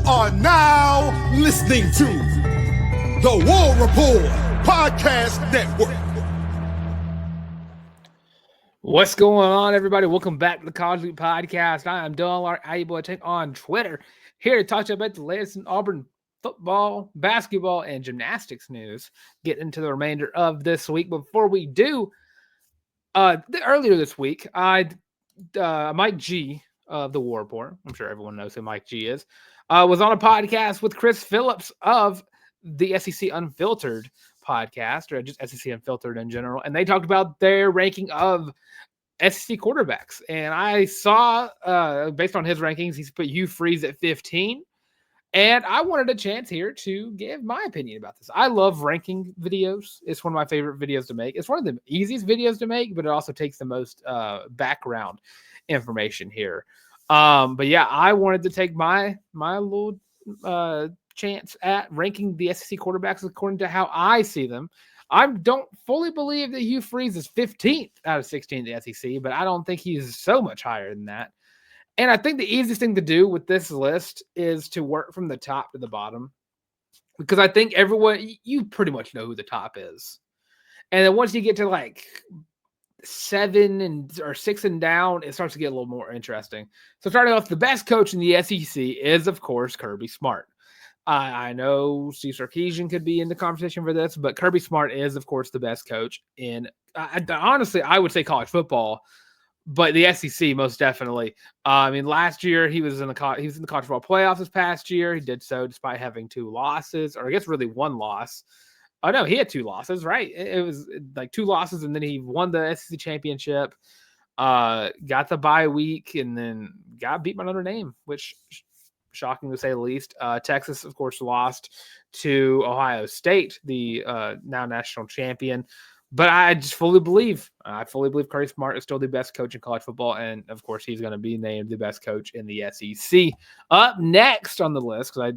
are now listening to the War Report Podcast Network. What's going on, everybody? Welcome back to the College League Podcast. I am Dylan Larck, IUboy on Twitter, here to talk to you about the latest in Auburn football, basketball, and gymnastics news. Get into the remainder of this week. Before we do, earlier this week, Mike G of the War Report, I'm sure everyone knows who Mike G is, was on a podcast with Chris Phillips of the SEC Unfiltered podcast, or just SEC Unfiltered in general, and they talked about their ranking of SEC quarterbacks. And I saw, based on his rankings, he's put Hugh Freeze at 15. And I wanted a chance here to give my opinion about this. I love ranking videos. It's one of my favorite videos to make. It's one of the easiest videos to make, but it also takes the most background information here. But yeah, I wanted to take my little chance at ranking the SEC quarterbacks according to how I see them. I don't fully believe that Hugh Freeze is 15th out of 16 in the SEC, but I don't think he's so much higher than that. And I think the easiest thing to do with this list is to work from the top to the bottom, because I think you pretty much know who the top is. And then once you get to like 7 or 6 and down, it starts to get a little more interesting. So starting off, the best coach in the SEC is, of course, Kirby Smart. I know Steve Sarkisian could be in the conversation for this, but Kirby Smart is, of course, the best coach in, honestly, I would say college football, but the SEC most definitely. I mean, last year he was in the college football playoffs. This past year he did so despite having 2 losses, or I guess really 1 loss. Oh no, he had 2 losses, right? It was like 2 losses, and then he won the SEC championship. Got the bye week, and then got beat by Notre Dame, which shocking to say the least. Texas, of course, lost to Ohio State, the now national champion. But I just fully believe Kirby Smart is still the best coach in college football. And, of course, he's going to be named the best coach in the SEC. Up next on the list, because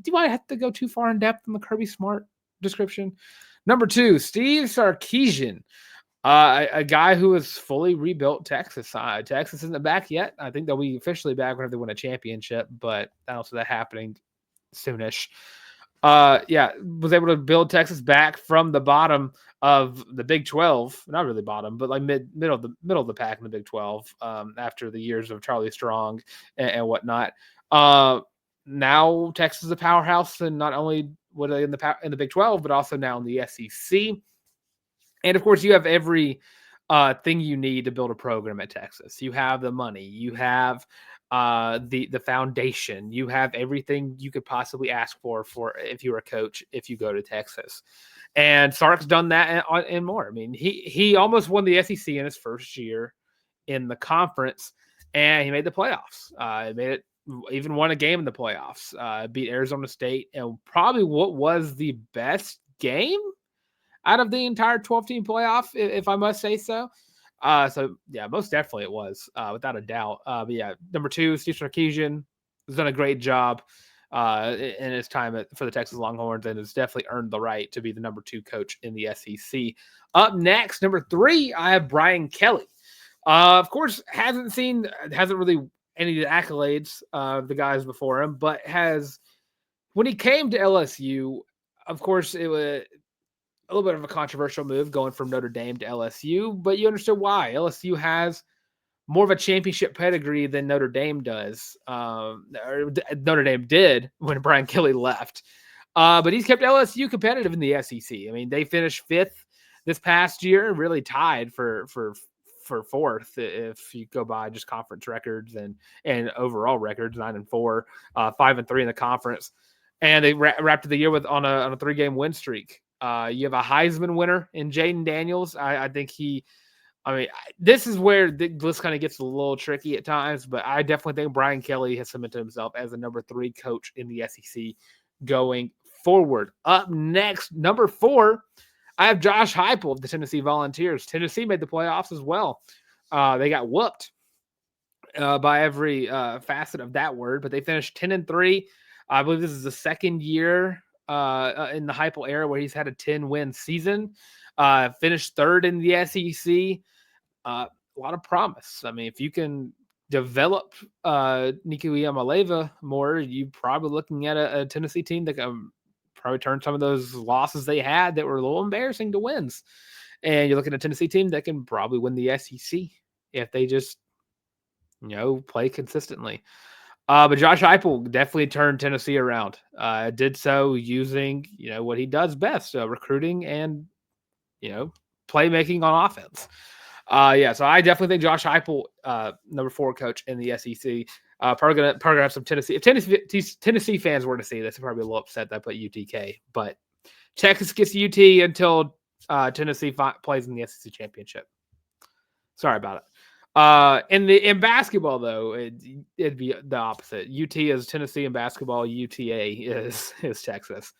do I have to go too far in depth in the Kirby Smart description? Number 2, Steve Sarkisian, a guy who has fully rebuilt Texas. Texas isn't back yet. I think they'll be officially back whenever they win a championship, but I don't see that happening soonish. Was able to build Texas back from the bottom of the Big 12, not really bottom, but like middle of the pack in the Big 12, after the years of Charlie Strong and whatnot. Now Texas is a powerhouse, and not only were they in the Big 12, but also now in the SEC. And of course, you have every thing you need to build a program at Texas. You have the money, you have the foundation, you have everything you could possibly ask for if you were a coach, if you go to Texas. And Sark's done that and more. I mean, he almost won the SEC in his first year in the conference, and he made the playoffs. He made it, even won a game in the playoffs. Beat Arizona State, and probably what was the best game out of the entire 12-team playoff, if I must say so. So yeah, most definitely it was, without a doubt. But yeah, number 2, Steve Sarkisian has done a great job in his time for the Texas Longhorns, and has definitely earned the right to be the number 2 coach in the SEC. Up next, number 3, I have Brian Kelly. Of course, hasn't really any of the accolades of the guys before him, but when he came to LSU, of course, it was a little bit of a controversial move going from Notre Dame to LSU, but you understood why. LSU has more of a championship pedigree than Notre Dame does. Notre Dame did when Brian Kelly left. But he's kept LSU competitive in the SEC. I mean, they finished 5th this past year, really tied for 4th if you go by just conference records and overall records, 9-4, 5-3 in the conference. And they wrapped the year on a 3-game win streak. You have a Heisman winner in Jaden Daniels. I think this is where the list kind of gets a little tricky at times, but I definitely think Brian Kelly has cemented himself as the number 3 coach in the SEC going forward. Up next, number 4, I have Josh Heupel of the Tennessee Volunteers. Tennessee made the playoffs as well. They got whooped by every facet of that word, but they finished 10-3. I believe this is the second year in the Heupel era where he's had a 10-win season. Finished 3rd in the SEC. A lot of promise. I mean, if you can develop Nico Yamaleva more, you're probably looking at a Tennessee team that can probably turn some of those losses they had that were a little embarrassing to wins. And you're looking at a Tennessee team that can probably win the SEC if they just, play consistently. But Josh Heupel definitely turned Tennessee around. Did so using, what he does best, recruiting and, playmaking on offense. So I definitely think Josh Heupel, number 4 coach in the SEC, probably gonna have some Tennessee. If Tennessee fans were to see this, they'd probably be a little upset that I put UTK. But Texas gets UT until Tennessee plays in the SEC championship. Sorry about it. In basketball though, it'd be the opposite. UT is Tennessee in basketball. UTA is Texas.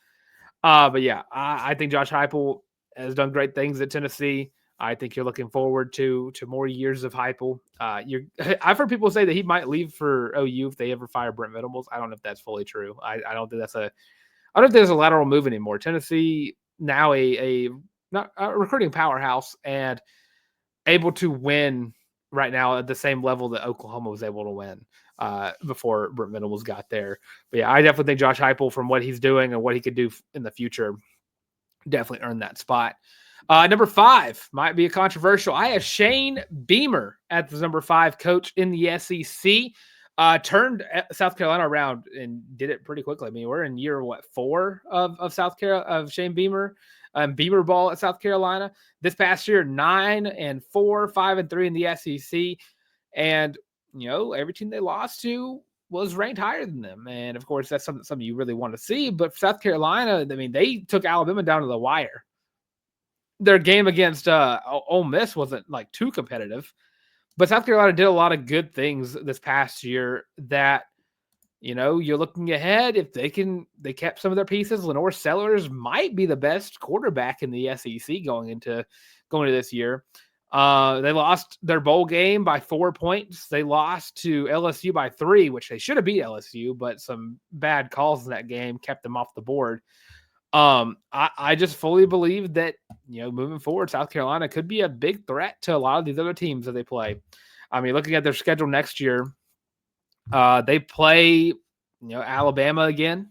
But yeah, I think Josh Heupel has done great things at Tennessee. I think you're looking forward to more years of Heupel. I've heard people say that he might leave for OU if they ever fire Brent Venables. I don't know if that's fully true. I don't think I don't think there's a lateral move anymore. Tennessee now not a recruiting powerhouse and able to win right now at the same level that Oklahoma was able to win before Brent Venables got there. But yeah, I definitely think Josh Heupel, from what he's doing and what he could do in the future, definitely earned that spot. Number 5 might be a controversial. I have Shane Beamer at the number 5 coach in the SEC. Turned South Carolina around and did it pretty quickly. I mean, we're in year 4 of South Carolina of Shane Beamer. Beamer ball at South Carolina this past year, 9-4, 5-3 in the SEC, and every team they lost to was ranked higher than them. And of course, that's something you really want to see. But for South Carolina, I mean, they took Alabama down to the wire. Their game against Ole Miss wasn't like too competitive, but South Carolina did a lot of good things this past year that, you're looking ahead. If they kept some of their pieces. Lenore Sellers might be the best quarterback in the SEC going into this year. They lost their bowl game by 4 points. They lost to LSU by 3, which they should have beat LSU, but some bad calls in that game kept them off the board. I just fully believe that, moving forward, South Carolina could be a big threat to a lot of these other teams that they play. I mean, looking at their schedule next year, they play, Alabama again,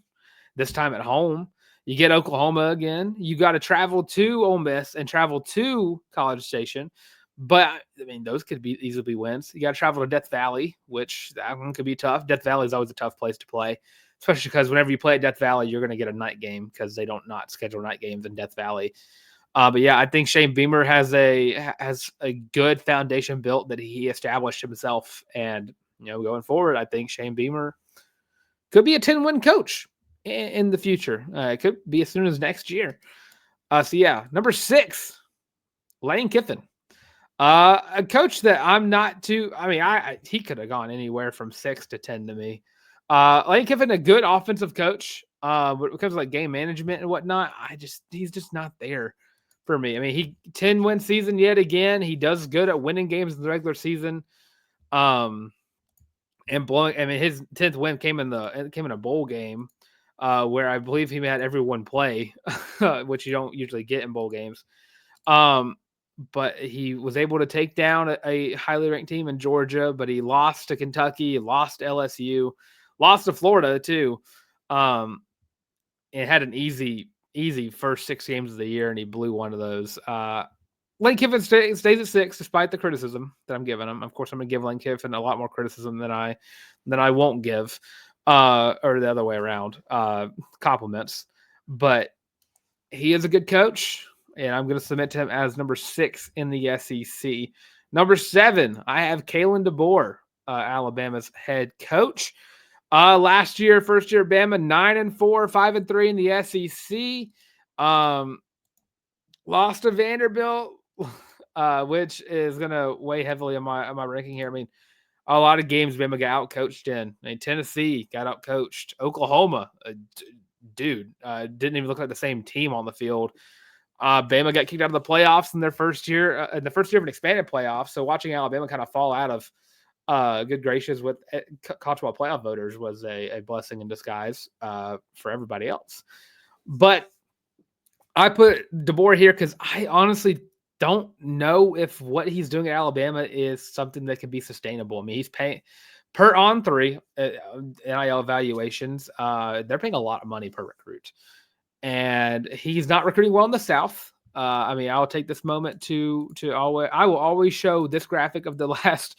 this time at home. You get Oklahoma again. You got to travel to Ole Miss and travel to College Station. But, I mean, those could easily be wins. You got to travel to Death Valley, which that one could be tough. Death Valley is always a tough place to play, especially because whenever you play at Death Valley, you're going to get a night game because they don't not schedule night games in Death Valley. But yeah, I think Shane Beamer has a good foundation built that he established himself. And, going forward, I think Shane Beamer could be a 10-win coach in the future. It could be as soon as next year. Number 6, Lane Kiffin. A coach that I'm not too, I mean, he could have gone anywhere from 6 to 10 to me. Lane Kiffin, a good offensive coach. But when it comes to like game management and whatnot, he's just not there for me. I mean, he 10-win season yet again. He does good at winning games in the regular season. And blowing. I mean, his 10th win came in a bowl game, where I believe he had everyone play, which you don't usually get in bowl games. But he was able to take down a highly ranked team in Georgia, but he lost to Kentucky, lost to LSU, lost to Florida too. And had an easy first 6 games of the year, and he blew one of those. Lane Kiffin stays at 6 despite the criticism that I'm giving him. Of course, I'm going to give Lane Kiffin a lot more criticism than I won't give, or the other way around, compliments. But he is a good coach, and I'm going to submit to him as number 6 in the SEC. Number 7, I have Kalen DeBoer, Alabama's head coach. Last year, first year, Bama 9-4, 5-3 in the SEC. Lost to Vanderbilt, which is going to weigh heavily on my ranking here. I mean, a lot of games Bama got outcoached in. I mean, Tennessee got outcoached. Oklahoma, didn't even look like the same team on the field. Bama got kicked out of the playoffs in their first year, of an expanded playoff. So watching Alabama kind of fall out of good gracious with college football playoff voters was a blessing in disguise for everybody else. But I put DeBoer here because I honestly don't know if what he's doing at Alabama is something that can be sustainable. I mean, he's paying per on three NIL evaluations. They're paying a lot of money per recruit, and he's not recruiting well in the South. I mean, I'll take this moment to always. I will always show this graphic of the last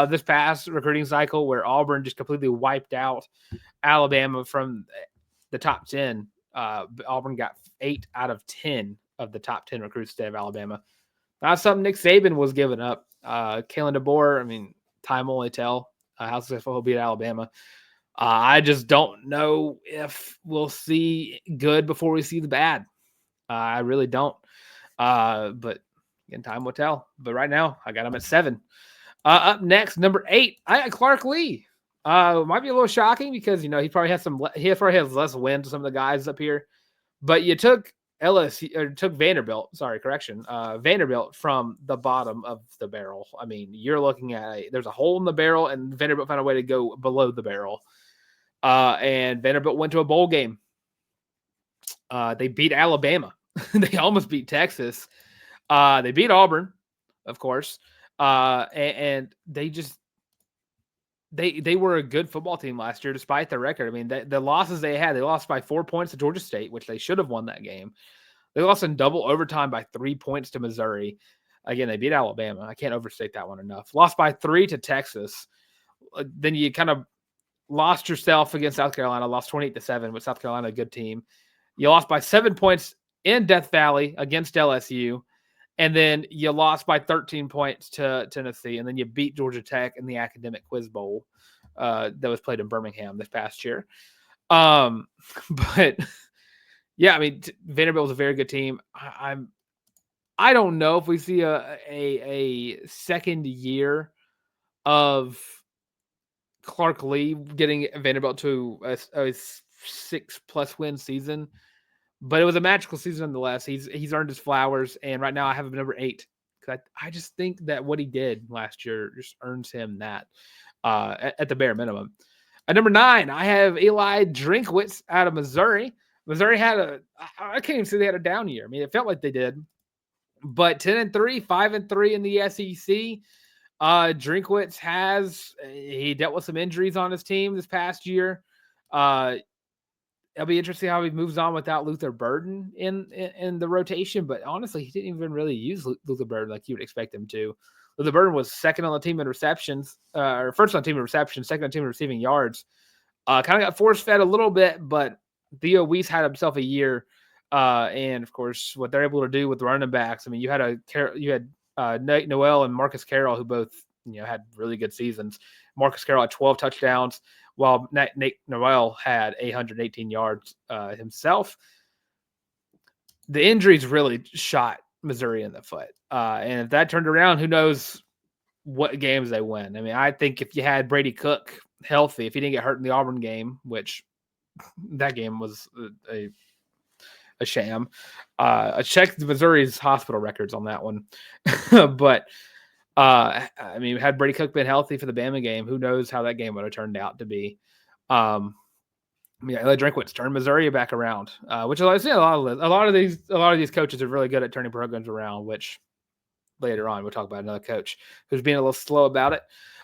this past recruiting cycle where Auburn just completely wiped out Alabama from the top 10. Auburn got 8 out of 10 of the top 10 recruits state of Alabama. Not something Nick Saban was giving up. Kalen DeBoer, I mean, time will only tell how successful he'll be at Alabama. I just don't know if we'll see good before we see the bad. I really don't. But again, time will tell. But right now, I got him at 7. Up next, number 8, I got Clark Lee. Might be a little shocking because he probably has less wins to some of the guys up here. But you took LSU or took Vanderbilt. Sorry, correction. Vanderbilt from the bottom of the barrel. I mean, you're looking at there's a hole in the barrel, and Vanderbilt found a way to go below the barrel. And Vanderbilt went to a bowl game. They beat Alabama. They almost beat Texas. They beat Auburn, of course. And they just they were a good football team last year, despite their record. I mean, the losses they had, they lost by 4 points to Georgia State, which they should have won that game. They lost in double overtime by 3 points to Missouri. Again, they beat Alabama. I can't overstate that one enough. Lost by 3 to Texas. Then you kind of lost yourself against South Carolina, lost 28-7 with South Carolina, a good team. You lost by 7 points in Death Valley against LSU. And then you lost by 13 points to Tennessee. And then you beat Georgia Tech in the Academic Quiz Bowl that was played in Birmingham this past year. But yeah, I mean, Vanderbilt was a very good team. I don't know if we see a second year of Clark Lee getting Vanderbilt to a 6+ win season, but it was a magical season nonetheless. He's earned his flowers, and right now I have him number 8 because I just think that what he did last year just earns him that at the bare minimum. At number 9, I have Eli Drinkwitz out of Missouri. Missouri had I can't even say they had a down year. I mean, it felt like they did, but 10-3, 5-3 in the SEC. Drinkwitz he dealt with some injuries on his team this past year. It'll be interesting how he moves on without Luther Burden in the rotation, but honestly, he didn't even really use Luther Burden like you would expect him to. Luther Burden was second on the team in receptions, or first on the team in receptions, second on the team in receiving yards. Kind of got force-fed a little bit, but Theo Weiss had himself a year. And, of course, what they're able to do with the running backs. I mean, you had Nate Noel and Marcus Carroll, who both had really good seasons. Marcus Carroll had 12 touchdowns, while Nate Noel had 818 yards himself. The injuries really shot Missouri in the foot. And if that turned around, who knows what games they win. I mean, I think if you had Brady Cook healthy, if he didn't get hurt in the Auburn game, which that game was a sham. I checked Missouri's hospital records on that one. But, I mean, had Brady Cook been healthy for the Bama game, who knows how that game would have turned out to be. I mean, Eli Drinkwitz turned Missouri back around, which a lot of these coaches are really good at turning programs around, which later on we'll talk about another coach who's being a little slow about it.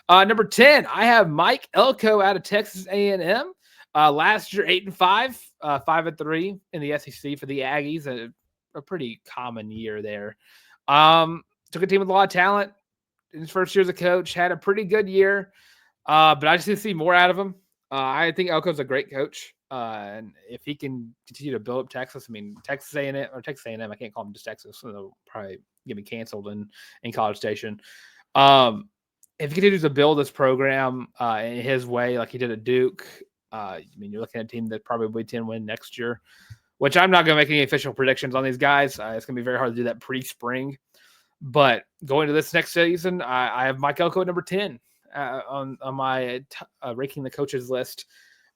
Number 10, I have Mike Elko out of Texas A&M. Last year, 8-5, 5-3 in the SEC for the Aggies, a pretty common year there. Took a team with a lot of talent in his first year as a coach, had a pretty good year, but I just need to see more out of him. I think Elko's a great coach, and if he can continue to build up Texas, I mean, Texas A&M, I can't call him just Texas, so they'll probably get me canceled in College Station. If he continues to build this program in his way, like he did at Duke, I mean, you're looking at a team that probably 10 win next year, which I'm not going to make any official predictions on these guys. It's going to be very hard to do that pre-spring. But going to this next season, I have Mike Elko at number 10 on my ranking the coaches list.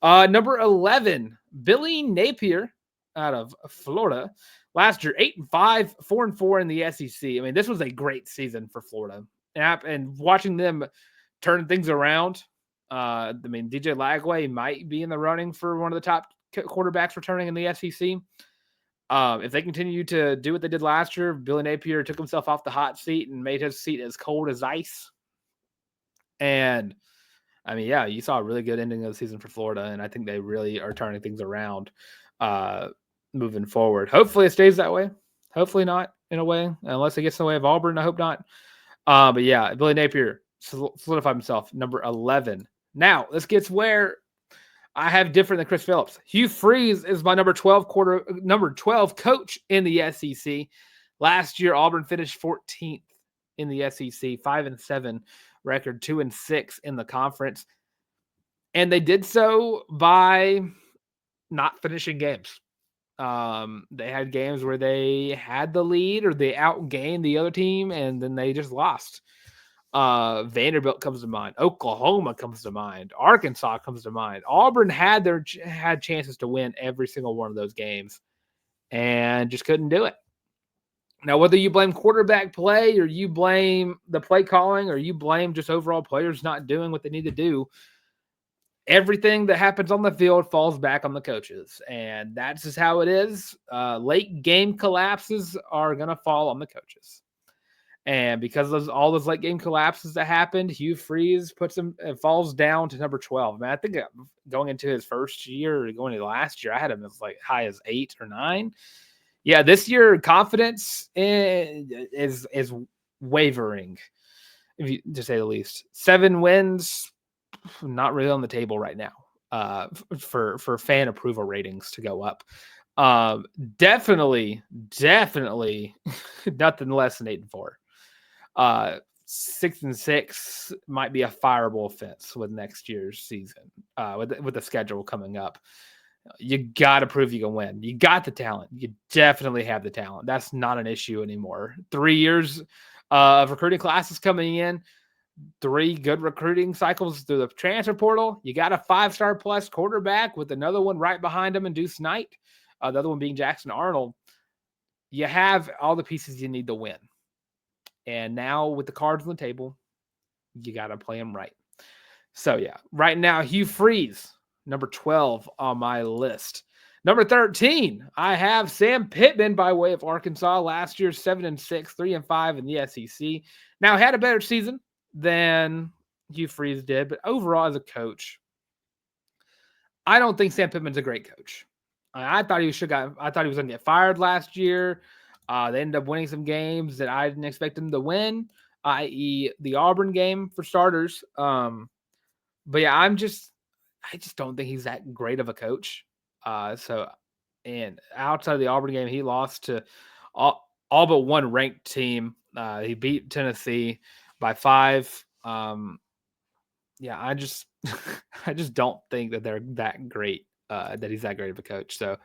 Number 11, Billy Napier out of Florida. Last year, 8-5, 4-4 in the SEC. I mean, this was a great season for Florida. And watching them turn things around, I mean, DJ Lagway might be in the running for one of the top quarterbacks returning in the SEC. If they continue to do what they did last year, Billy Napier took himself off the hot seat and made his seat as cold as ice. And I mean, yeah, you saw a really good ending of the season for Florida, and I think they really are turning things around moving forward. Hopefully it stays that way. Hopefully not, in a way, unless it gets in the way of Auburn. I hope not. But yeah, Billy Napier solidified himself, number 11. Now, this gets where I have different than Chris Phillips. Hugh Freeze is my number 12 coach in the SEC. Last year, Auburn finished 14th in the SEC, 5-7 record, 2-6 in the conference. And they did so by not finishing games. They had games where they had the lead or they outgained the other team, and then they just lost. Vanderbilt comes to mind. Oklahoma comes to mind. Arkansas comes to mind. Auburn had chances to win every single one of those games and just couldn't do it. Now, whether you blame quarterback play or you blame the play calling or you blame just overall players not doing what they need to do, everything that happens on the field falls back on the coaches. And that's just how it is. Late game collapses are going to fall on the coaches. And because of all those late game collapses that happened, Hugh Freeze falls down to number 12. Man, I think going into his first year, going into last year, I had him as like high as 8 or 9. Yeah, this year confidence is wavering, to say the least. 7 wins, not really on the table right now. For fan approval ratings to go up. Definitely nothing less than 8-4. 6-6 might be a fireable offense with next year's season, with the schedule coming up. You got to prove you can win. You got the talent. You definitely have the talent. That's not an issue anymore. 3 years of recruiting classes coming in, 3 good recruiting cycles through the transfer portal. You got a 5-star plus quarterback with another one right behind him and Deuce Knight, the other one being Jackson Arnold. You have all the pieces you need to win. And now with the cards on the table, you got to play them right. So, yeah, right now, Hugh Freeze, number 12 on my list. Number 13, I have Sam Pittman by way of Arkansas. Last year, 7-6, 3-5 in the SEC. Now, had a better season than Hugh Freeze did, but overall as a coach, I don't think Sam Pittman's a great coach. I thought he was going to get fired last year. They ended up winning some games that I didn't expect them to win, i.e. the Auburn game for starters. But yeah, I just don't think he's that great of a coach. And outside of the Auburn game, he lost to all but one ranked team. He beat Tennessee by 5. Yeah, I just don't think that they're that great, that he's that great of a coach. So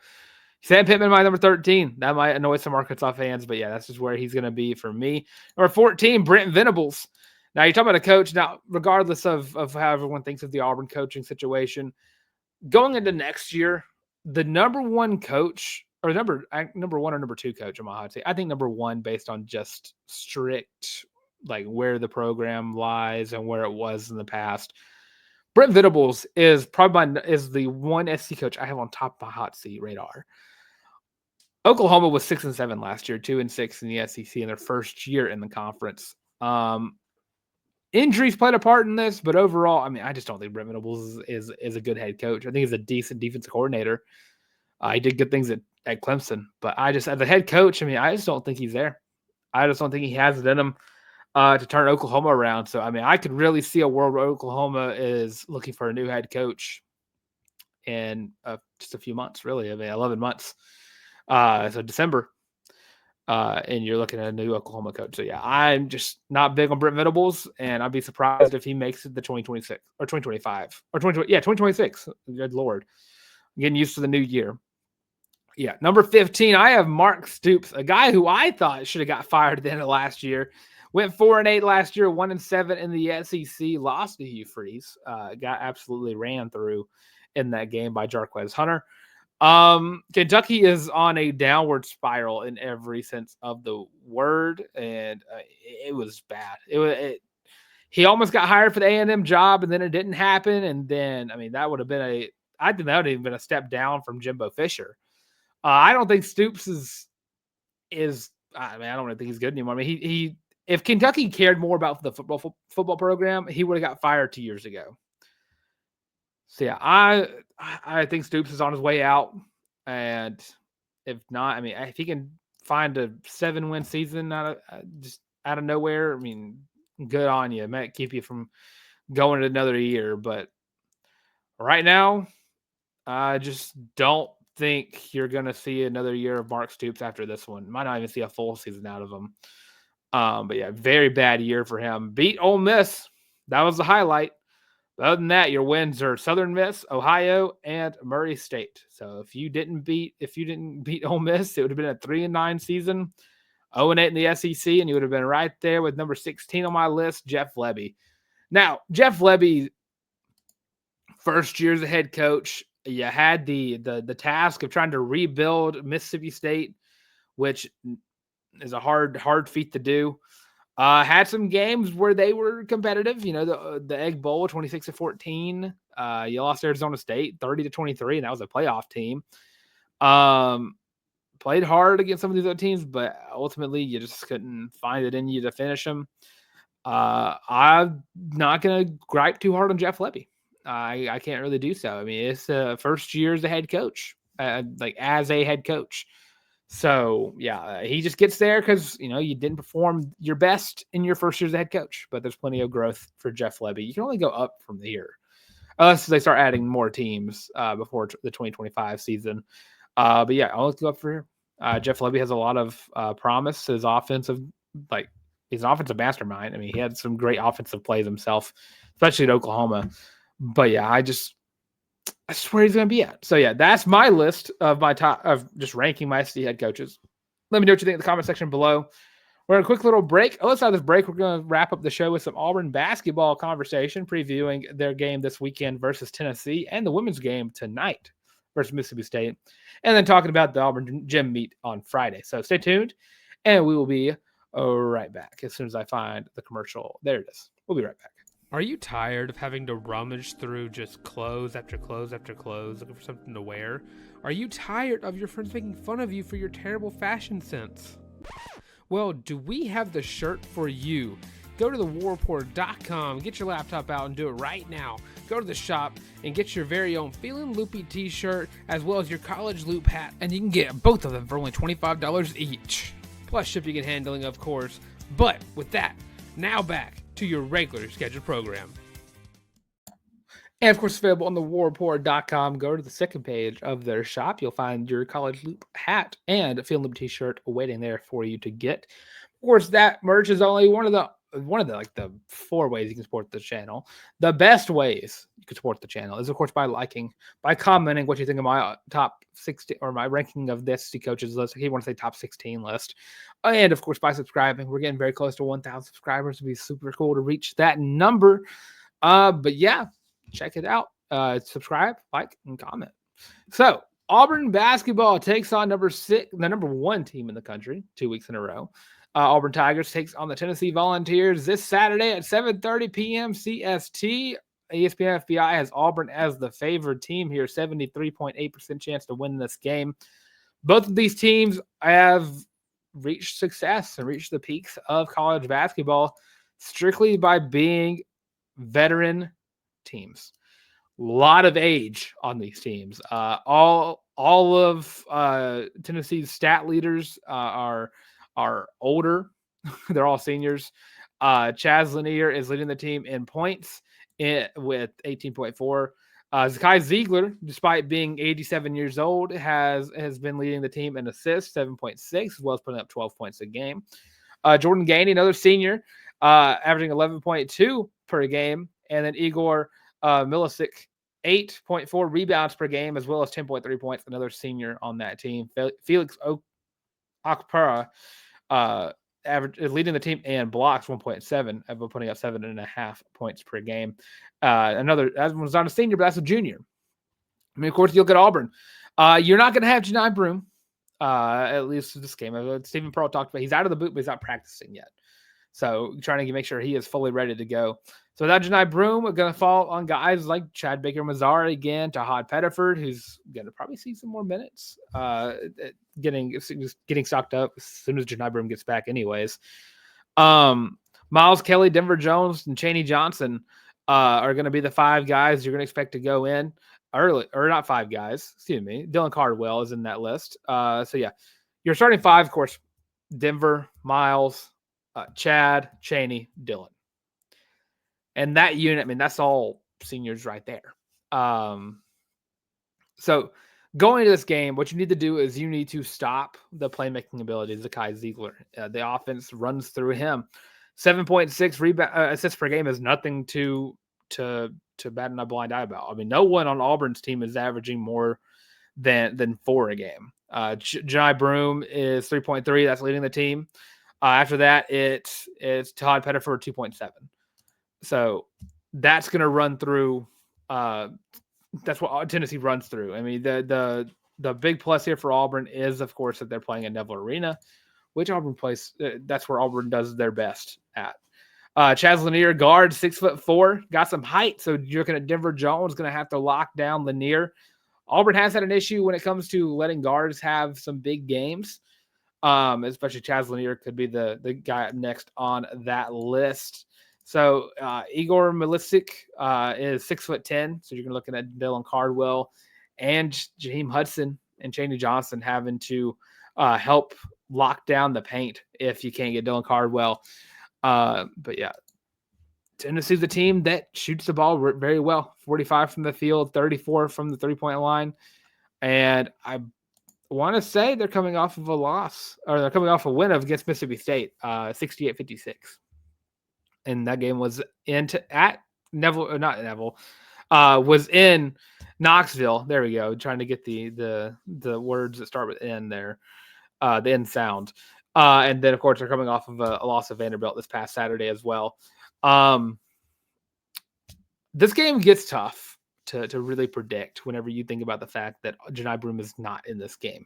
Sam Pittman, my number 13. That might annoy some Arkansas fans, but yeah, that's just where he's going to be for me. Number 14, Brent Venables. Now, you're talking about a coach. Now, regardless of how everyone thinks of the Auburn coaching situation, going into next year, the number one coach, or number one or number 2 coach on my hot take, I think number 1 based on just strict, like where the program lies and where it was in the past. Brent Venables is the one SC coach I have on top of my hot seat radar. Oklahoma was 6-7 last year, 2-6 in the SEC in their first year in the conference. Injuries played a part in this, but overall, I mean, I just don't think Brent Venables is a good head coach. I think he's a decent defensive coordinator. He did good things at Clemson, but as a head coach, I mean, I just don't think he's there. I just don't think he has it in him to turn Oklahoma around. So, I mean, I could really see a world where Oklahoma is looking for a new head coach in just a few months, really. I mean, 11 months. So December, and you're looking at a new Oklahoma coach. So yeah, I'm just not big on Brent Venables, and I'd be surprised if he makes it the 2026 or 2025 or 2026. Good Lord, I'm getting used to the new year. Yeah, number 15, I have Mark Stoops, a guy who I thought should have got fired at the end of last year. Went 4-8 last year, 1-7 in the SEC, lost to Hugh Freeze, got absolutely ran through in that game by Jarquez Hunter. Kentucky is on a downward spiral in every sense of the word, and it was bad. He almost got hired for the A&M job, and then it didn't happen. And then, I mean, I think that would have been a step down from Jimbo Fisher. I don't think Stoops is. I mean, I don't really think he's good anymore. I mean, he if Kentucky cared more about the football program, he would have got fired 2 years ago. So yeah, I think Stoops is on his way out, and if not, I mean, if he can find a 7-win season just out of nowhere, I mean, good on you. It might keep you from going another year, but right now, I just don't think you're going to see another year of Mark Stoops after this one. Might not even see a full season out of him. But yeah, very bad year for him. Beat Ole Miss. That was the highlight. But other than that, your wins are Southern Miss, Ohio, and Murray State. So if you didn't beat Ole Miss, it would have been a 3-9 season, 0-8 in the SEC, and you would have been right there with number 16 on my list, Jeff Lebby. Now, Jeff Lebby, first year as a head coach, you had the task of trying to rebuild Mississippi State, which is a hard feat to do. Had some games where they were competitive. You know, the Egg Bowl, 26-14. You lost Arizona State, 30-23, and that was a playoff team. Played hard against some of these other teams, but ultimately you just couldn't find it in you to finish them. I'm not going to gripe too hard on Jeff Lebby. I can't really do so. I mean, it's first year as a head coach, as a head coach. So, yeah, he just gets there because, you know, you didn't perform your best in your first year as a head coach, but there's plenty of growth for Jeff Lebby. You can only go up from here unless they start adding more teams before the 2025 season. But, yeah, I'll go up for here. Jeff Lebby has a lot of promise. He's an offensive mastermind. I mean, he had some great offensive plays himself, especially at Oklahoma. But, yeah, that's where he's going to be at. So, yeah, that's my list of my top of just ranking my SC head coaches. Let me know what you think in the comment section below. We're in a quick little break. Let's have this break. We're going to wrap up the show with some Auburn basketball conversation, previewing their game this weekend versus Tennessee and the women's game tonight versus Mississippi State, and then talking about the Auburn gym meet on Friday. So stay tuned, and we will be right back as soon as I find the commercial. There it is. We'll be right back. Are you tired of having to rummage through just clothes after clothes after clothes looking for something to wear? Are you tired of your friends making fun of you for your terrible fashion sense? Well, do we have the shirt for you? Go to thewarreport.com, get your laptop out and do it right now. Go to the shop and get your very own Feelin' Loopy t-shirt as well as your college loop hat, and you can get both of them for only $25 each. Plus shipping and handling, of course. But with that, now back to your regular scheduled program. And of course, available on thewarreport.com. Go to the second page of their shop. You'll find your college loop hat and a Feelin' Loop t-shirt waiting there for you to get. Of course, that merch is only one of the the 4 ways you can support the channel. The best ways you can support the channel is, of course, by commenting what you think of my top 16 or my ranking of the SC coaches list. I want to say top 16 list. And of course, by subscribing. We're getting very close to 1,000 subscribers. It'd be super cool to reach that number. But yeah, check it out. Subscribe, like, and comment. So Auburn basketball takes on the number 1 team in the country 2 weeks in a row. Auburn Tigers takes on the Tennessee Volunteers this Saturday at 7:30 p.m. CST. ESPN FPI has Auburn as the favored team here, 73.8% chance to win this game. Both of these teams have reached success and reached the peaks of college basketball strictly by being veteran teams. A lot of age on these teams. All of Tennessee's stat leaders are older. They're all seniors. Chaz Lanier is leading the team in points with 18.4. Zakai Ziegler, despite being 87 years old, has been leading the team in assists, 7.6, as well as putting up 12 points a game. Jordan Gainey, another senior, averaging 11.2 per game. And then Igor Milicic, 8.4 rebounds per game, as well as 10.3 points, another senior on that team. Felix Akpara, leading the team in blocks, 1.7, putting up 7.5 points per game. Another, that was not a senior, but that's a junior. I mean, of course, you look at Auburn. You're not going to have Janai Broome, at least this game. Stephen Pearl talked about he's out of the boot, but he's not practicing yet. So trying to make sure he is fully ready to go. So that Janai Broom are going to fall on guys like Chad Baker-Mazara again, Tahad Pettiford, who's going to probably see some more minutes, getting stocked up as soon as Janai Broom gets back anyways. Miles Kelly, Denver Jones, and Chaney Johnson are going to be the 5 guys you're going to expect to go in early, or not 5 guys, excuse me. Dylan Cardwell is in that list. So yeah, you're starting 5, of course, Denver, Miles, Chad, Chaney, Dylan. And that unit, I mean, that's all seniors right there. So going into this game, what you need to do is you need to stop the playmaking abilities of Kai Ziegler. The offense runs through him. 7.6 assists per game is nothing to bat a blind eye about. I mean, no one on Auburn's team is averaging more than 4 a game. Janai Broom is 3.3. That's leading the team. After that, it's Todd Pettiford 2.7. So that's going to run through. That's what Tennessee runs through. I mean, the big plus here for Auburn is, of course, that they're playing at Neville Arena, which Auburn plays. That's where Auburn does their best at. Chaz Lanier, guard, 6'4", got some height. So you're looking at Denver Jones going to have to lock down Lanier. Auburn has had an issue when it comes to letting guards have some big games. Especially Chaz Lanier could be the guy up next on that list. So Igor Milicic is 6'10", so you're looking at Dylan Cardwell and Jaheim Hudson and Chaney Johnson having to help lock down the paint if you can't get Dylan Cardwell. But yeah, Tennessee's a team that shoots the ball very well. 45 from the field, 34 from the 3-point line, and I want to say they're coming off of a loss, or they're coming off a win against Mississippi State, 68-56. And that game was at Neville, or not Neville, was in Knoxville. There we go. Trying to get the words that start with N there, the N sound. And then, of course, they're coming off of a loss of Vanderbilt this past Saturday as well. This game gets tough to really predict whenever you think about the fact that Janai Broom is not in this game.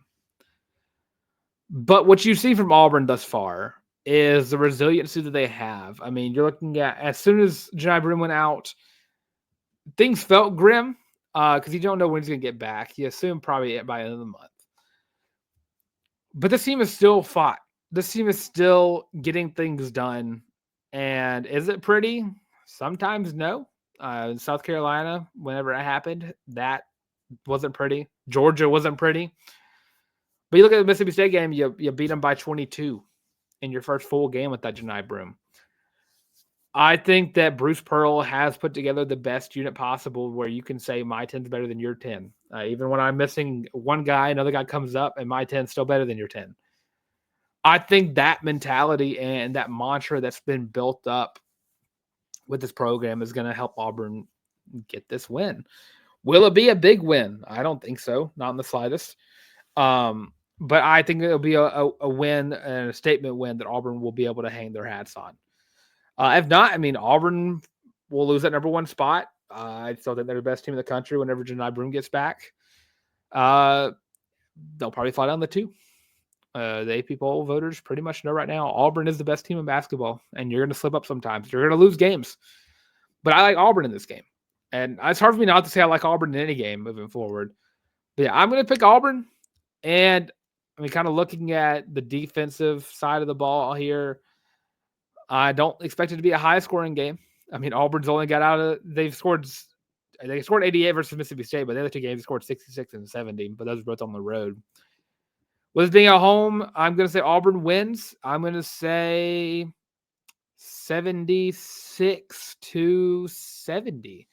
But what you see from Auburn thus far is the resiliency that they have. I mean, you're looking at, as soon as Janai Broom went out, things felt grim because you don't know when he's going to get back. You assume probably by the end of the month. But this team is still fought. This team is still getting things done. And is it pretty? Sometimes no. In South Carolina, whenever it happened, that wasn't pretty. Georgia wasn't pretty. But you look at the Mississippi State game, you beat them by 22 in your first full game with that Janai Broom. I think that Bruce Pearl has put together the best unit possible where you can say my 10's better than your 10. Even when I'm missing one guy, another guy comes up, and my 10's still better than your 10. I think that mentality and that mantra that's been built up with this program is going to help Auburn get this win. Will it be a big win? I don't think so. Not in the slightest. But I think it'll be a win and a statement win that Auburn will be able to hang their hats on. If not, I mean, Auburn will lose that number 1 spot. I still think they're the best team in the country whenever Janai Broom gets back. They'll probably fly down the 2. The AP poll voters pretty much know right now Auburn is the best team in basketball, and you're going to slip up sometimes. You're going to lose games. But I like Auburn in this game. And it's hard for me not to say I like Auburn in any game moving forward. But yeah, I'm going to pick Auburn. And I mean, kind of looking at the defensive side of the ball here, I don't expect it to be a high-scoring game. I mean, Auburn's only got out of – they scored 88 versus Mississippi State, but the other 2 games scored 66 and 70, but those were both on the road. With being at home, I'm going to say Auburn wins. I'm going to say 76-70.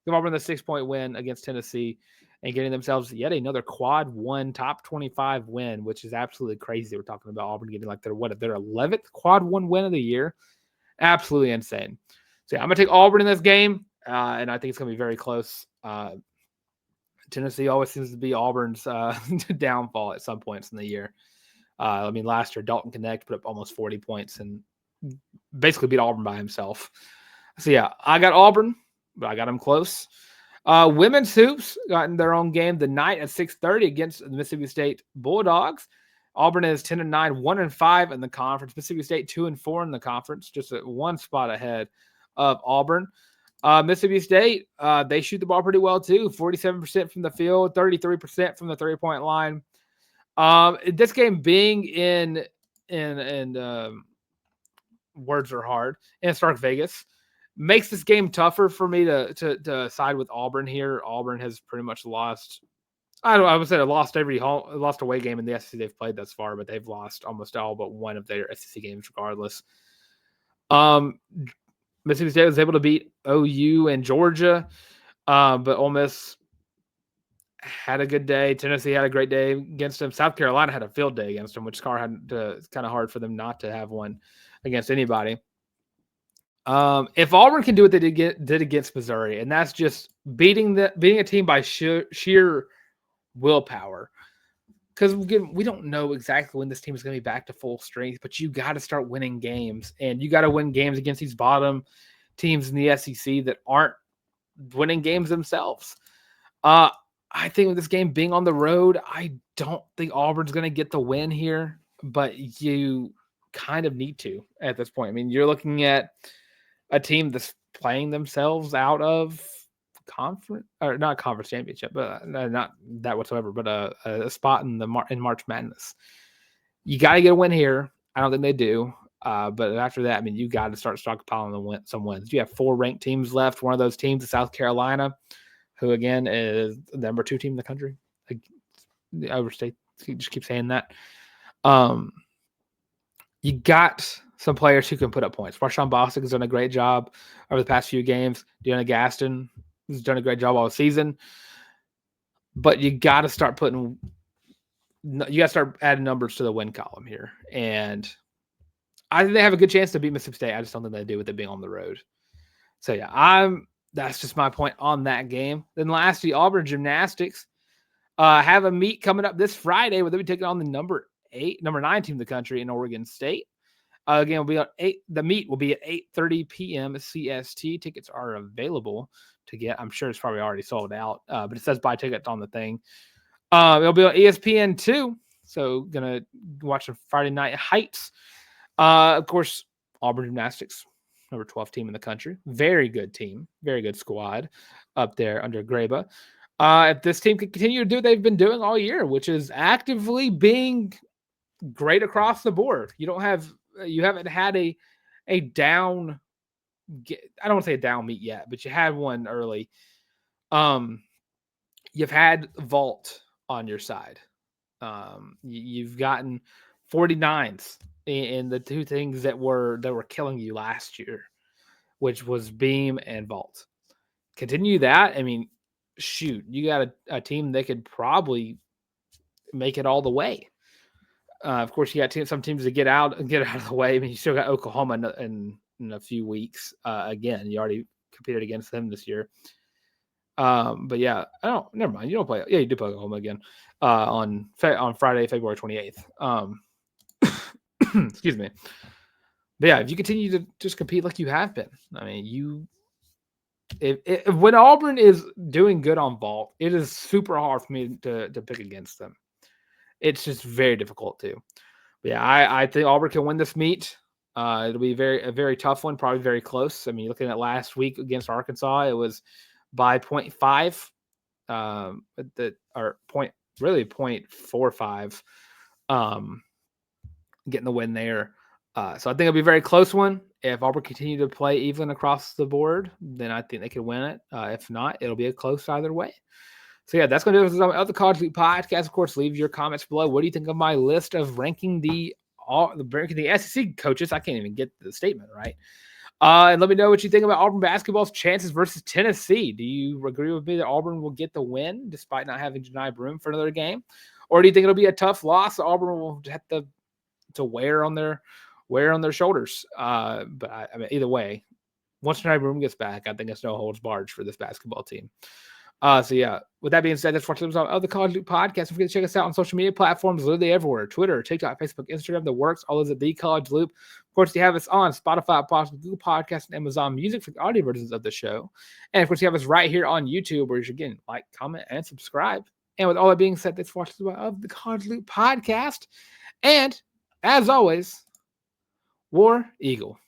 Give Auburn the 6-point win against Tennessee and getting themselves yet another quad 1 top 25 win, which is absolutely crazy. We're talking about Auburn getting like their 11th quad 1 win of the year. Absolutely insane. So yeah, I'm going to take Auburn in this game, and I think it's going to be very close. Tennessee always seems to be Auburn's downfall at some points in the year. I mean, last year, Dalton Connect put up almost 40 points and basically beat Auburn by himself. So, yeah, I got Auburn, but I got them close. Women's hoops got in their own game tonight at 6:30 against the Mississippi State Bulldogs. Auburn is 10-9, 1-5 in the conference. Mississippi State 2-4 in the conference, just at one spot ahead of Auburn. Mississippi State, they shoot the ball pretty well too. 47% from the field, 33% from the 3-point line. This game being in words are hard in Stark Vegas makes this game tougher for me to side with Auburn here. Auburn has pretty much lost. I would say they lost lost away game in the SEC they've played thus far, but they've lost almost all but one of their SEC games regardless. Mississippi State was able to beat OU and Georgia, but Ole Miss had a good day. Tennessee had a great day against them. South Carolina had a field day against them, which it's kind of hard for them not to have one against anybody. If Auburn can do what they did against Missouri, and that's just beating a team by sheer willpower, because we don't know exactly when this team is going to be back to full strength, but you got to start winning games, and you got to win games against these bottom teams in the SEC that aren't winning games themselves. I think with this game being on the road, I don't think Auburn's going to get the win here, but you kind of need to at this point. I mean, you're looking at a team that's playing themselves out of conference, or not conference championship, but not that whatsoever, but a spot in March Madness. You got to get a win here. I don't think they do. But after that, I mean, you got to start stockpiling some wins. You have 4 ranked teams left. One of those teams is South Carolina, who again is the number 2 team in the country. The overstate, you just keep saying that. You got some players who can put up points. Marshawn Bostic has done a great job over the past few games. Deanna Gaston has done a great job all season. But you got to start adding numbers to the win column here. And I think they have a good chance to beat Mississippi State. I just don't think they do with it being on the road. So yeah, that's just my point on that game. Then lastly, Auburn Gymnastics have a meet coming up this Friday where they'll be taking on the number 9 team in the country in Oregon State. Again, the meet will be at 8:30 p.m. CST. Tickets are available to get. I'm sure it's probably already sold out, but it says buy tickets on the thing. It'll be on ESPN2, so gonna watch the Friday Night Heights. Of course, Auburn Gymnastics, number 12 team in the country. Very good team, very good squad up there under Graba. If this team can continue to do what they've been doing all year, which is actively being great across the board, you haven't had a down. I don't want to say a down meet yet, but you had one early. You've had Vault on your side. You've gotten 49s in the 2 things that were killing you last year, which was Beam and Vault. Continue that. I mean, shoot, you got a team that could probably make it all the way. Of course, you got some teams to get out of the way. I mean, you still got Oklahoma in a few weeks. Again, you already competed against them this year. But yeah, never mind. You don't play. Yeah, you do play Oklahoma again on Friday, February 28th. Excuse me. But yeah, if you continue to just compete like you have been, I mean, when Auburn is doing good on Vault, it is super hard for me to pick against them. It's just very difficult to. But yeah, I think Auburn can win this meet. It'll be a very tough one, probably very close. I mean, looking at last week against Arkansas, it was by 0.5, or 0.45, getting the win there. So I think it'll be a very close one. If Auburn continue to play even across the board, then I think they can win it. If not, it'll be a close either way. So yeah, that's going to do it on the College League podcast. Of course, leave your comments below. What do you think of my list of ranking the SEC coaches? I can't even get the statement right. And let me know what you think about Auburn basketball's chances versus Tennessee. Do you agree with me that Auburn will get the win despite not having Janai Broome for another game? Or do you think it'll be a tough loss that Auburn will have to wear on their shoulders? But I mean, either way, once Janai Broome gets back, I think it's no holds barred for this basketball team. So yeah, with that being said, that's what's on the College Loop podcast. Don't forget to check us out on social media platforms, literally everywhere: Twitter, TikTok, Facebook, Instagram, the works. All is at the College Loop. Of course, you have us on Spotify, Google Podcasts, and Amazon Music for the audio versions of the show. And of course, you have us right here on YouTube, where you should again like, comment, and subscribe. And with all that being said, that's what's of the College Loop podcast. And as always, War Eagle.